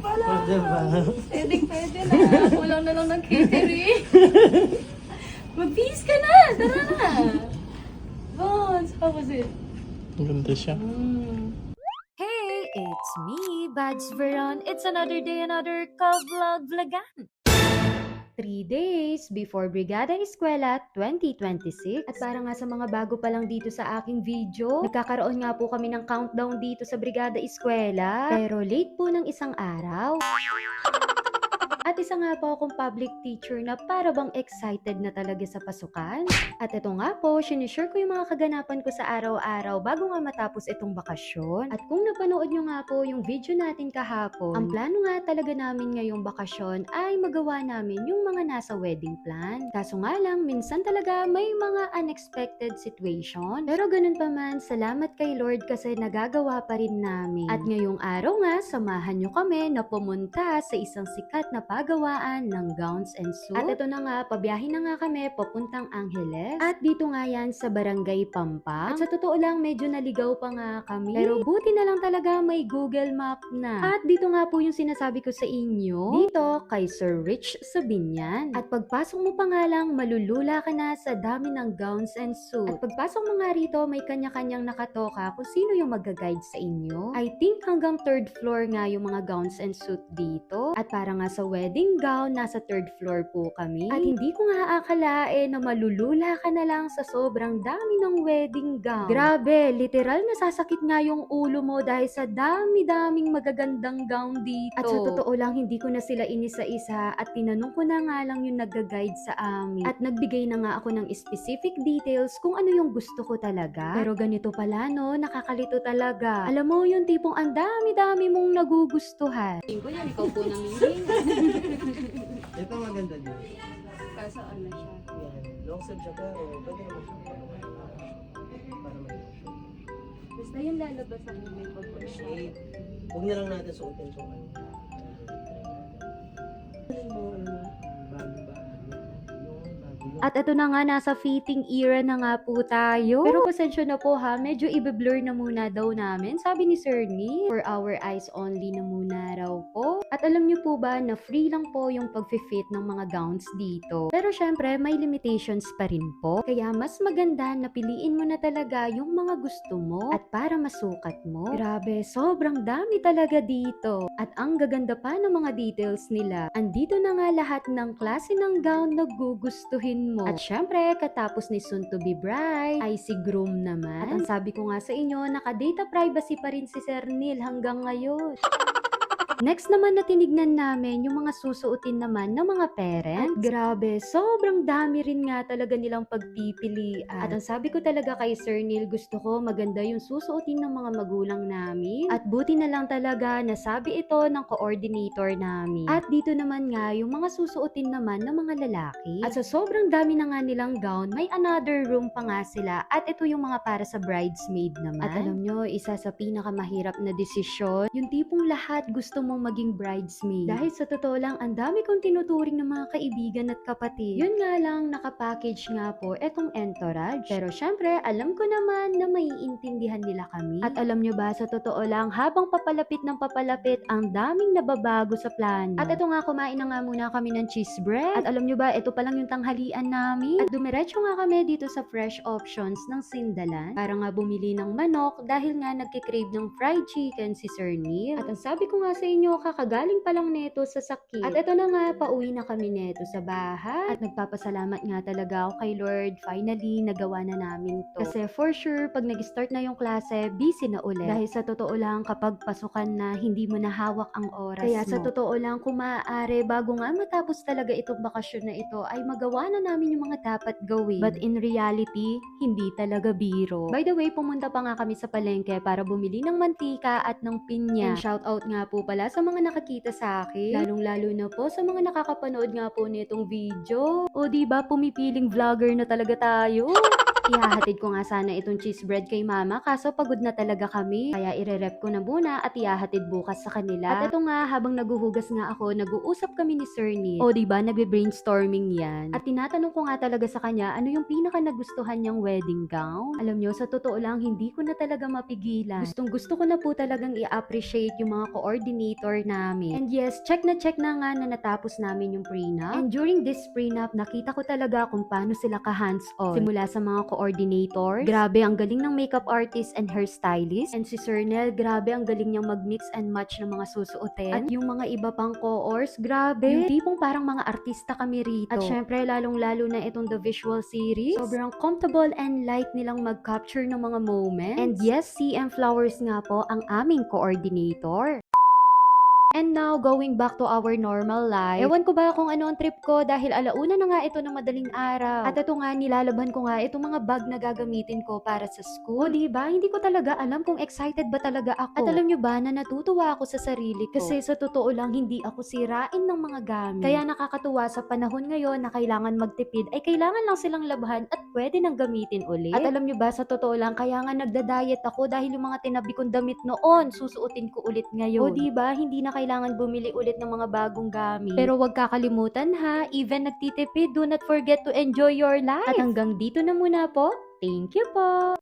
pala. O, diba? Pwede na. Kulang na lang ng catering. Mag-peace ka na. Tara na. Bones, how was it? Ang ganda siya. Hey, it's me, Bads Veron. It's another day, another vlogan. 3 days before Brigada Eskwela 2026. At para nga sa mga bago pa lang dito sa aking video, nagkakaroon nga po kami ng countdown dito sa Brigada Eskwela. Pero late po ng isang araw. At isa nga po akong public teacher na para bang excited na talaga sa pasukan. At ito nga po, sinishare ko yung mga kaganapan ko sa araw-araw bago nga matapos itong bakasyon. At kung napanood nyo nga po yung video natin kahapon, ang plano nga talaga namin ngayong bakasyon ay magawa namin yung mga nasa wedding plan. Kaso nga lang, minsan talaga may mga unexpected situation. Pero ganun pa man, salamat kay Lord kasi nagagawa pa rin namin. At ngayong araw nga, samahan nyo kami na pumunta sa isang sikat na pagawaan ng gowns and suit. At ito na nga, pabiyahe na nga kami papuntang Angeles. At dito nga yan sa Barangay Pampang. At sa totoo lang, medyo naligaw pa nga kami. Pero buti na lang talaga may Google Map na. At dito nga po yung sinasabi ko sa inyo, dito kay Sir Rich Sabinian. At pagpasok mo pa nga lang, malulula ka na sa dami ng gowns and suit. At pagpasok mo nga rito, may kanya-kanyang nakatoka kung sino yung mag-guide sa inyo. I think hanggang 3rd floor nga yung mga gowns and suit dito. At para nga sa wedding gown, nasa 3rd floor po kami. At hindi ko nga akalain na malulula ka na lang sa sobrang dami ng wedding gown. Grabe, literal nasasakit nga yung ulo mo dahil sa dami-daming magagandang gown dito. At sa totoo lang, hindi ko na sila inisa-isa at tinanong ko na nga lang yung nag-guide sa amin. At nagbigay na nga ako ng specific details kung ano yung gusto ko talaga. Pero ganito pala no, nakakalito talaga. Alam mo yung tipong ang dami-dami mong nagugustuhan. Tingko yan, ikaw po namimili. Ito maganda din. Kaso ano siya? Yan. Long sleeve siya pero pwede naman siya para may lotion. Basta yung lalabas ang may pag-push. Shade. Huwag na lang natin suotin itong ano. At ito na nga, nasa fitting era na nga po tayo. Pero pasensya na po ha, medyo i-blur na muna daw namin. Sabi ni Sir Neil, for our eyes only na muna raw po. At alam niyo po ba na free lang po yung pag-fit ng mga gowns dito. Pero syempre, may limitations pa rin po. Kaya mas maganda na piliin mo na talaga yung mga gusto mo at para masukat mo. Grabe, sobrang dami talaga dito. At ang gaganda pa ng mga details nila. Andito na nga lahat ng klase ng gown na gugustuhin mo. At syempre, katapos ni soon to be bride, ay si groom naman. At ang sabi ko nga sa inyo, naka-data privacy pa rin si Sir Neil hanggang ngayon. Next naman na tinignan namin yung mga susuotin naman ng mga parents. At grabe, sobrang dami rin nga talaga nilang pagpipilian. At ang sabi ko talaga kay Sir Neil, gusto ko maganda yung susuotin ng mga magulang namin. At buti na lang talaga nasabi ito ng coordinator namin. At dito naman nga yung mga susuotin naman ng mga lalaki. At sa sobrang dami na nga nilang gown, may another room pa nga sila. At ito yung mga para sa bridesmaid naman. At alam nyo, isa sa pinakamahirap na desisyon, yung tipong lahat gusto mong maging bridesmaid. Dahil sa totoo lang, ang dami kong tinuturing ng mga kaibigan at kapatid. Yun nga lang, nakapackage nga po etong entourage. Pero syempre, alam ko naman na maiintindihan nila kami. At alam nyo ba, sa totoo lang, habang papalapit ng papalapit, ang daming nababago sa plano. At ito nga, kumain na nga muna kami ng cheese bread. At alam nyo ba, ito pa lang yung tanghalian namin. At dumiretso nga kami dito sa fresh options ng Sindalan. Para nga bumili ng manok dahil nga nagkikrave ng fried chicken si Sir Neil. At ang sabi ko nga sa inyo, kakagaling pa lang neto sa sakit. At ito na nga, pauwi na kami neto sa bahay. At nagpapasalamat nga talaga ako kay Lord. Finally, nagawa na namin to. Kasi for sure, pag nag-start na yung klase, busy na ulit. Dahil sa totoo lang, kapag pasukan na, hindi mo na hawak ang oras Kaya sa totoo lang, kung maaari, bago nga matapos talaga itong bakasyon na ito, ay magawa na namin yung mga dapat gawin. But in reality, hindi talaga biro. By the way, pumunta pa nga kami sa palengke para bumili ng mantika at ng pinya. And shout out nga po pala sa mga nakakita sa akin. Lalong-lalo na po sa mga nakakapanood nga po nitong video. O diba, pumipiling vlogger na talaga tayo. Ihahatid ko nga sana itong cheese bread kay mama kaso pagod na talaga kami. Kaya ire-rep ko na muna at ihahatid bukas sa kanila. At ito nga, habang naguhugas nga ako, nag-uusap kami ni Sir Neil. O diba, nagbe-brainstorming yan. At tinatanong ko nga talaga sa kanya, ano yung pinaka nagustuhan niyang wedding gown? Alam nyo, sa totoo lang, hindi ko na talaga mapigilan. Gustong gusto ko na po talagang i-appreciate yung mga coordinator namin. And yes, check na nga na natapos namin yung prenup. And during this prenup, nakita ko talaga kung paano sila ka-hands-on. Simula sa mga coordinators, grabe ang galing ng makeup artist and hairstylist. And si Sir Nel, grabe ang galing niyang mag-mix and match ng mga susuotin. At yung mga iba pang co-ors, grabe. Yung tipong parang mga artista kami rito. At syempre, lalong-lalo na itong The Visual Series. Sobrang comfortable and light nilang mag-capture ng mga moments. And yes, CM Flowers nga po ang aming coordinator. And now, going back to our normal life. Ewan ko ba kung ano ang trip ko dahil alauna na nga ito ng madaling araw. At ito nga, nilalaban ko nga itong mga bag na gagamitin ko para sa school. O diba, hindi ko talaga alam kung excited ba talaga ako. At alam nyo ba na natutuwa ako sa sarili ko. Kasi sa totoo lang, hindi ako sirain ng mga gamit. Kaya nakakatuwa sa panahon ngayon na kailangan magtipid, ay kailangan lang silang labhan at pwede nang gamitin ulit. At alam nyo ba, sa totoo lang, kaya nga nagda-diet ako dahil yung mga tinabi kong damit noon, susuotin ko ulit ngayon. O diba, hindi na kailangan bumili ulit ng mga bagong gamit. Pero wag kakalimutan ha, even nagtitipid, do not forget to enjoy your life. At hanggang dito na muna po. Thank you po!